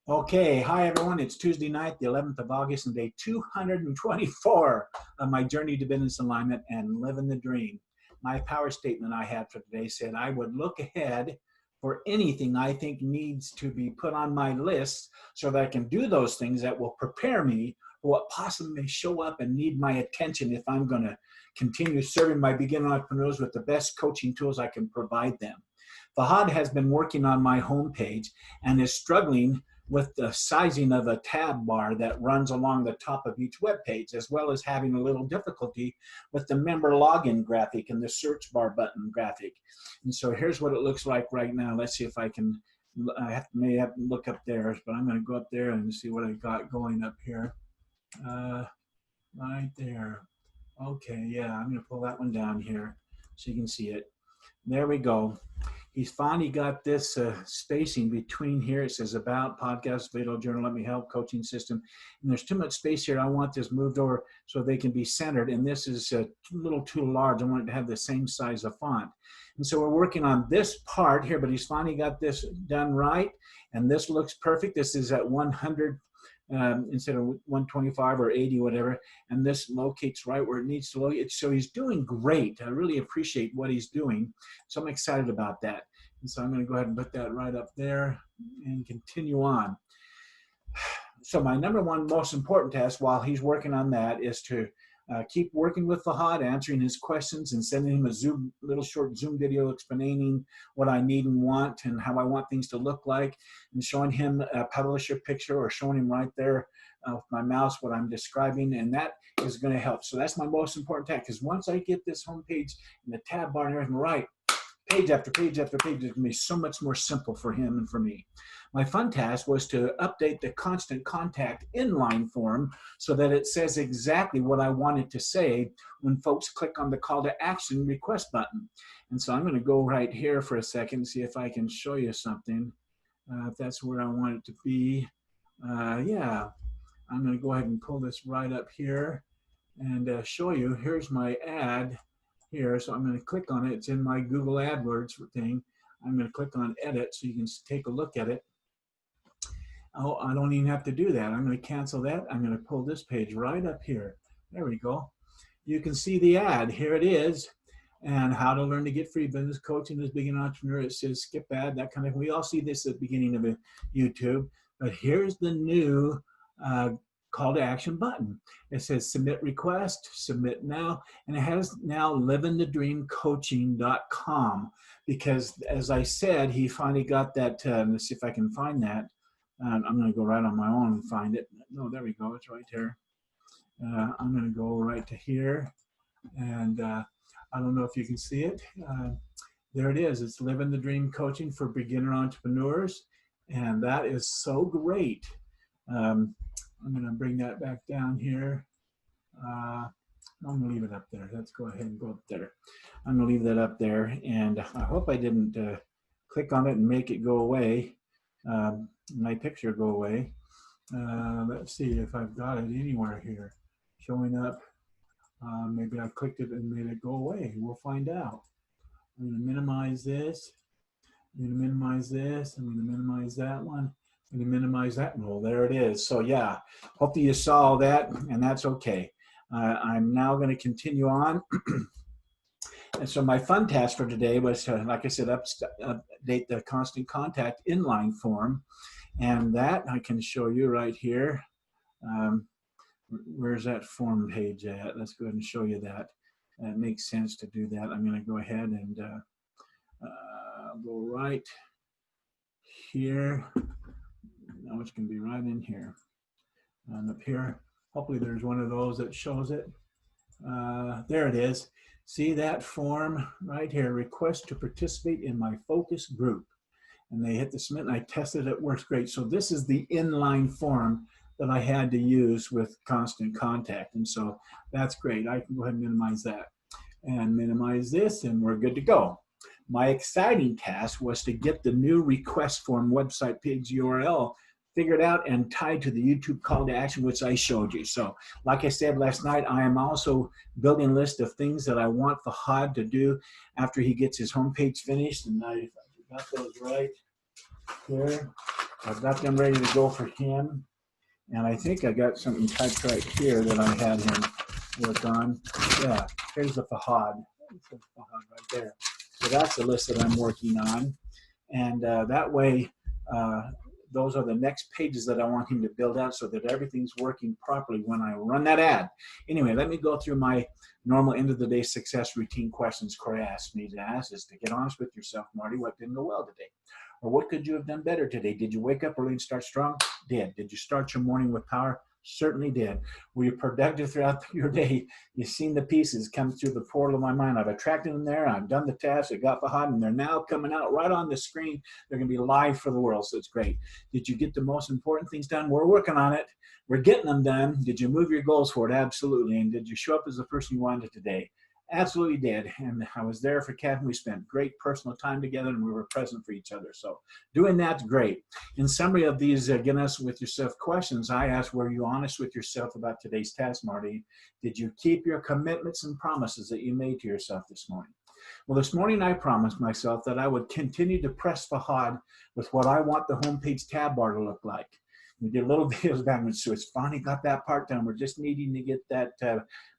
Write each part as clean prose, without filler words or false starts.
Okay, hi everyone. It's Tuesday night, the 11th of August, and day 224 of my journey to business alignment and living the dream. My power statement I had for today said I would look ahead for anything I think needs to be put on my list so that I can do those things that will prepare me for what possibly may show up and need my attention if I'm going to continue serving my beginner entrepreneurs with the best coaching tools I can provide them. Fahad has been working on my homepage and is struggling with the sizing of a tab bar that runs along the top of each web page, as well as having a little difficulty with the member login graphic and the search bar button graphic. And so here's what it looks like right now. Let's see if I can, may have to look up there, but I'm going to go up there and see what I got going up here. Right there. Okay, yeah, I'm going to pull that one down here so you can see it. There we go. He's finally got this spacing between here. It says about, podcast, video, journal, let me help, coaching system. And there's too much space here. I want this moved over so they can be centered. And this is a little too large. I want it to have the same size of font. And so we're working on this part here, but he's finally got this done right. And this looks perfect. This is at 100 instead of 125 or 80, whatever. And this locates right where it needs to locate. So he's doing great. I really appreciate what he's doing. So I'm excited about that. And so I'm going to go ahead and put that right up there and continue on. So my number one most important task while he's working on that is to keep working with Fahad, answering his questions and sending him a little short Zoom video explaining what I need and want and how I want things to look like, and showing him a publisher picture or showing him right there with my mouse what I'm describing, and that is going to help. So that's my most important task, because once I get this homepage and the tab bar and everything right, page after page after page, it's going to be so much more simple for him and for me. My fun task was to update the constant contact inline form so that it says exactly what I want it to say when folks click on the call to action request button. And so I'm going to go right here for a second and see if I can show you something, if that's where I want it to be. Yeah, I'm going to go ahead and pull this right up here and show you. Here's my ad here. So I'm going to click on it. It's in my Google AdWords thing. I'm going to click on edit so you can take a look at it. Oh, I don't even have to do that. I'm going to cancel that. I'm going to pull this page right up here. There we go. You can see the ad. Here it is. And how to learn to get free business coaching as beginner entrepreneur. It says skip ad, that kind of. We all see this at the beginning of a YouTube. But here's the new call to action button. It says submit request, submit now, and it has now livingthedreamcoaching.com, because as I said, he finally got that. Let's see if I can find that. I'm going to go right on my own and find it. No, there we go. It's right there. I'm going to go right to here, and I don't know if you can see it. There it is. It's Living the Dream Coaching for Beginner Entrepreneurs, and that is so great. I'm going to bring that back down here. I'm going to leave it up there. Let's go ahead and go up there. I'm going to leave that up there, and I hope I didn't click on it and make it go away, my picture go away. Let's see if I've got it anywhere here showing up. Maybe I clicked it and made it go away. We'll find out. I'm going to minimize this. I'm going to minimize this. I'm going to minimize that one. I'm going to minimize that one. Well, there it is. So yeah, hopefully you saw all that, and that's okay. I'm now going to continue on. And so my fun task for today was to, like I said, update the constant contact inline form. And that I can show you right here. Where's that form page at? Let's go ahead and show you that. It makes sense to do that. I'm going to go ahead and go right here. Now it's going to be right in here. And up here, hopefully there's one of those that shows it. There it is. See that form right here, request to participate in my focus group. And they hit the submit, and I tested it, works great. So this is the inline form that I had to use with constant contact. And so that's great. I can go ahead and minimize that and minimize this, and we're good to go. My exciting task was to get the new request form website page URL figured out and tied to the YouTube call to action, which I showed you. So like I said last night, I am also building a list of things that I want Fahad to do after he gets his homepage finished. And I got those right here. I've got them ready to go for him. And I think I got something typed right here that I had him work on. Yeah, here's the Fahad. The Fahad right there. So that's the list that I'm working on. And that way, those are the next pages that I want him to build out so that everything's working properly when I run that ad. Anyway, let me go through my normal end of the day success routine questions Corey asked me to ask is to get honest with yourself, Marty. What didn't go well today? Or what could you have done better today? Did you wake up early and start strong? Did. Did you start your morning with power? Certainly did. Were you productive throughout your day? You've seen the pieces come through the portal of my mind. I've attracted them there. I've done the task. I got behind, and they're now coming out right on the screen. They're going to be live for the world, so it's great. Did you get the most important things done? We're working on it. We're getting them done. Did you move your goals forward? Absolutely. And did you show up as the person you wanted today? Absolutely did. And I was there for Kathy. We spent great personal time together, and we were present for each other. So doing that's great. In summary of these get honest with yourself questions, I asked, were you honest with yourself about today's task, Marty? Did you keep your commitments and promises that you made to yourself this morning? Well, this morning I promised myself that I would continue to press Fahad with what I want the homepage tab bar to look like. We did a little videos back when, so it's finally got that part done. We're just needing to get that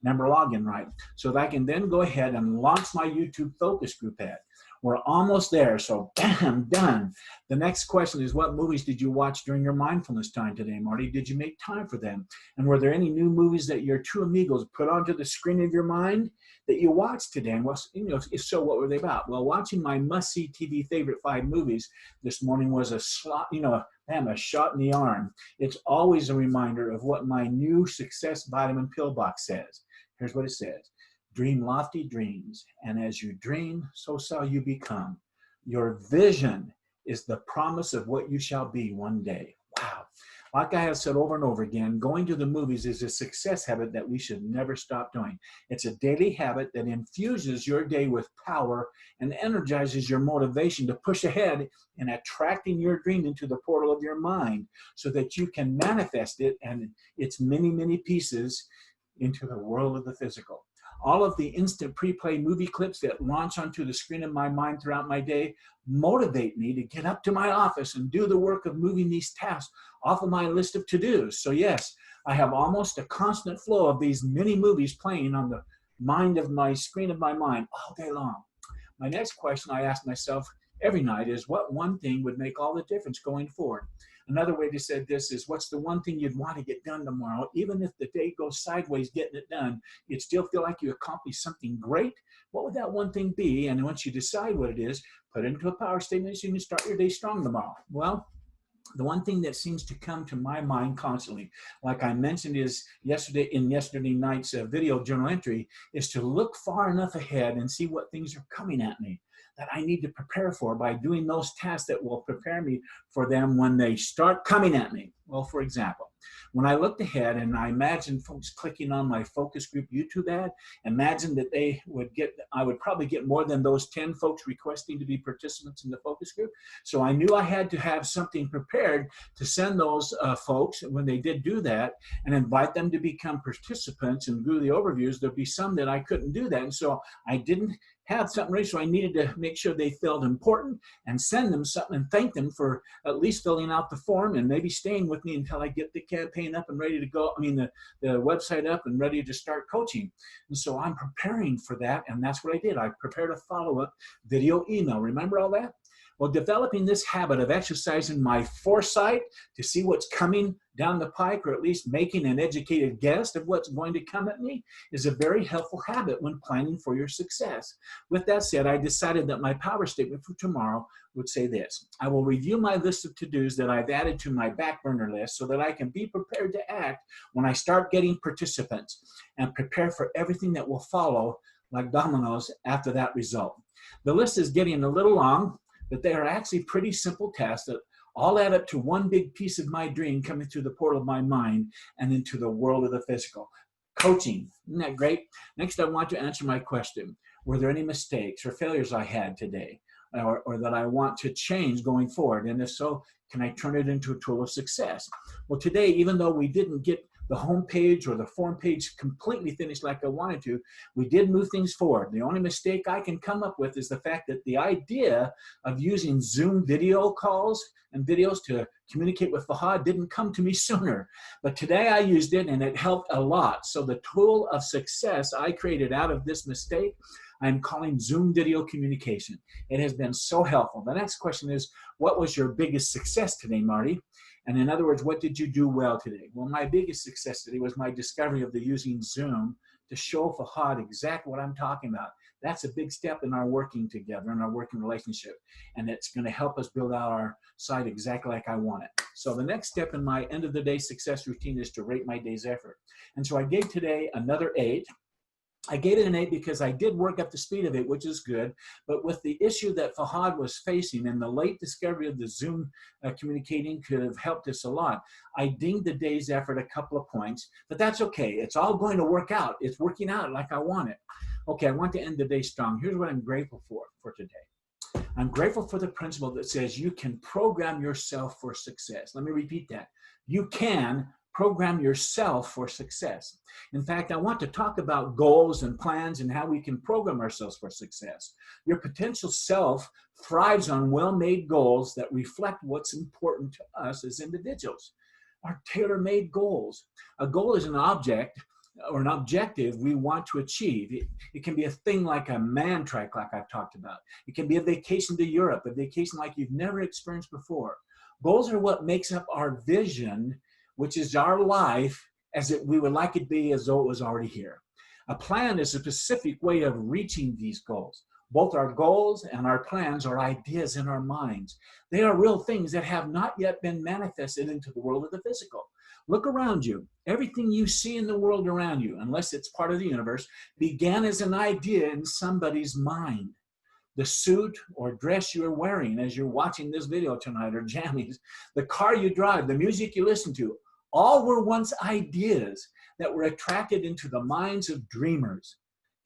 member login right so that I can then go ahead and launch my YouTube focus group ad. We're almost there, so bam, done. The next question is, what movies did you watch during your mindfulness time today, Marty? Did you make time for them? And were there any new movies that your two amigos put onto the screen of your mind that you watched today? And if so, what were they about? Well, watching my must-see TV favorite 5 movies this morning was a shot in the arm. It's always a reminder of what my new success vitamin pill box says. Here's what it says. Dream lofty dreams, and as you dream, so shall you become. Your vision is the promise of what you shall be one day. Wow. Like I have said over and over again, going to the movies is a success habit that we should never stop doing. It's a daily habit that infuses your day with power and energizes your motivation to push ahead in attracting your dream into the portal of your mind so that you can manifest it and its many, many pieces into the world of the physical. All of the instant pre-play movie clips that launch onto the screen of my mind throughout my day motivate me to get up to my office and do the work of moving these tasks off of my list of to-dos. So yes, I have almost a constant flow of these mini movies playing on the screen of my mind all day long. My next question I ask myself every night is, what one thing would make all the difference going forward? Another way to say this is, what's the one thing you'd want to get done tomorrow? Even if the day goes sideways getting it done, you'd still feel like you accomplished something great. What would that one thing be? And once you decide what it is, put it into a power statement so you can start your day strong tomorrow. Well, the one thing that seems to come to my mind constantly, like I mentioned is yesterday night's video journal entry, is to look far enough ahead and see what things are coming at me that I need to prepare for by doing those tasks that will prepare me for them when they start coming at me. Well, for example, when I looked ahead and I imagined folks clicking on my focus group YouTube ad, imagine that I would probably get more than those 10 folks requesting to be participants in the focus group. So I knew I had to have something prepared to send those folks when they did do that and invite them to become participants and do the overviews. There'd be some that I couldn't do that. And so I didn't have something ready, so I needed to make sure they felt important and send them something and thank them for at least filling out the form and maybe staying with me until I get the campaign up and ready to go. The website up and ready to start coaching. And so I'm preparing for that, and that's what I did. I prepared a follow-up video email. Remember all that? Well, developing this habit of exercising my foresight to see what's coming down the pike, or at least making an educated guess of what's going to come at me, is a very helpful habit when planning for your success. With that said, I decided that my power statement for tomorrow would say this: I will review my list of to-dos that I've added to my back burner list so that I can be prepared to act when I start getting participants, and prepare for everything that will follow like dominoes after that result. The list is getting a little long, but they are actually pretty simple tasks that all add up to one big piece of my dream coming through the portal of my mind and into the world of the physical. Coaching, isn't that great? Next, I want to answer my question. Were there any mistakes or failures I had today or that I want to change going forward? And if so, can I turn it into a tool of success? Well, today, even though we didn't get the home page or the form page completely finished like I wanted to. We did move things forward. The only mistake I can come up with is the fact that the idea of using Zoom video calls and videos to communicate with Fahad didn't come to me sooner. But today I used it and it helped a lot. So the tool of success I created out of this mistake, I'm calling Zoom video communication. It has been so helpful. The next question is, what was your biggest success today, Marty? And in other words, what did you do well today? Well, my biggest success today was my discovery of the using Zoom to show Fahad exactly what I'm talking about. That's a big step in our working together, in our working relationship. And it's going to help us build out our site exactly like I want it. So the next step in my end of the day success routine is to rate my day's effort. And so I gave today another 8. I gave it an 8 because I did work up the speed of it, which is good. But with the issue that Fahad was facing and the late discovery of the Zoom communicating could have helped us a lot, I dinged the day's effort a couple of points. But that's okay. It's all going to work out. It's working out like I want it. Okay, I want to end the day strong. Here's what I'm grateful for today. I'm grateful for the principle that says you can program yourself for success. Let me repeat that. You can program yourself for success. In fact, I want to talk about goals and plans and how we can program ourselves for success. Your potential self thrives on well-made goals that reflect what's important to us as individuals. Our tailor-made goals. A goal is an object or an objective we want to achieve. It can be a thing like a man trek, like I've talked about. It can be a vacation to Europe, a vacation like you've never experienced before. Goals are what makes up our vision, which is our life as we would like it to be as though it was already here. A plan is a specific way of reaching these goals. Both our goals and our plans are ideas in our minds. They are real things that have not yet been manifested into the world of the physical. Look around you. Everything you see in the world around you, unless it's part of the universe, began as an idea in somebody's mind. The suit or dress you're wearing as you're watching this video tonight, or jammies, the car you drive, the music you listen to, all were once ideas that were attracted into the minds of dreamers.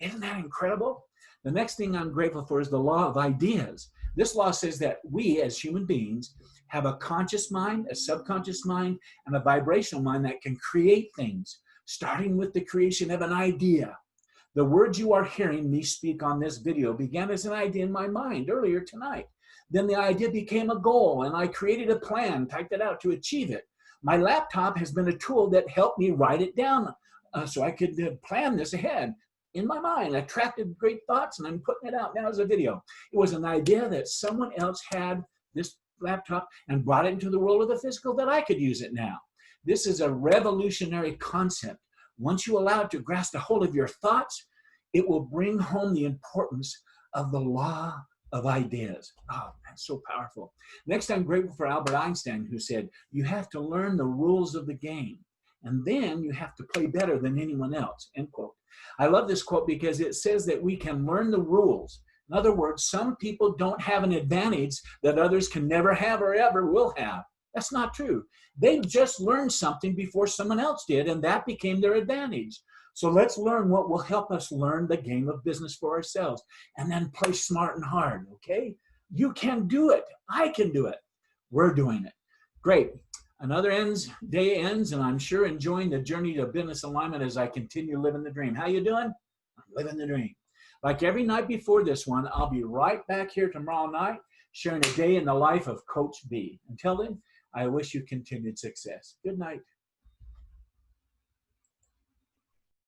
Isn't that incredible? The next thing I'm grateful for is the law of ideas. This law says that we as human beings have a conscious mind, a subconscious mind, and a vibrational mind that can create things, starting with the creation of an idea. The words you are hearing me speak on this video began as an idea in my mind earlier tonight. Then the idea became a goal, and I created a plan, typed it out to achieve it. My laptop has been a tool that helped me write it down so I could plan this ahead. In my mind, I attracted great thoughts, and I'm putting it out now as a video. It was an idea that someone else had this laptop and brought it into the world of the physical that I could use it now. This is a revolutionary concept. Once you allow it to grasp a hold of your thoughts, it will bring home the importance of the law of ideas. Oh, that's so powerful. Next, I'm grateful for Albert Einstein, who said, you have to learn the rules of the game, and then you have to play better than anyone else, end quote. I love this quote because it says that we can learn the rules. In other words, some people don't have an advantage that others can never have or ever will have. That's not true. They just learned something before someone else did, and that became their advantage. So let's learn what will help us learn the game of business for ourselves, and then play smart and hard, okay? You can do it. I can do it. We're doing it. Great. Another day ends, and I'm sure enjoying the journey to business alignment as I continue living the dream. How you doing? I'm living the dream. Like every night before this one, I'll be right back here tomorrow night sharing a day in the life of Coach B. Until then, I wish you continued success. Good night.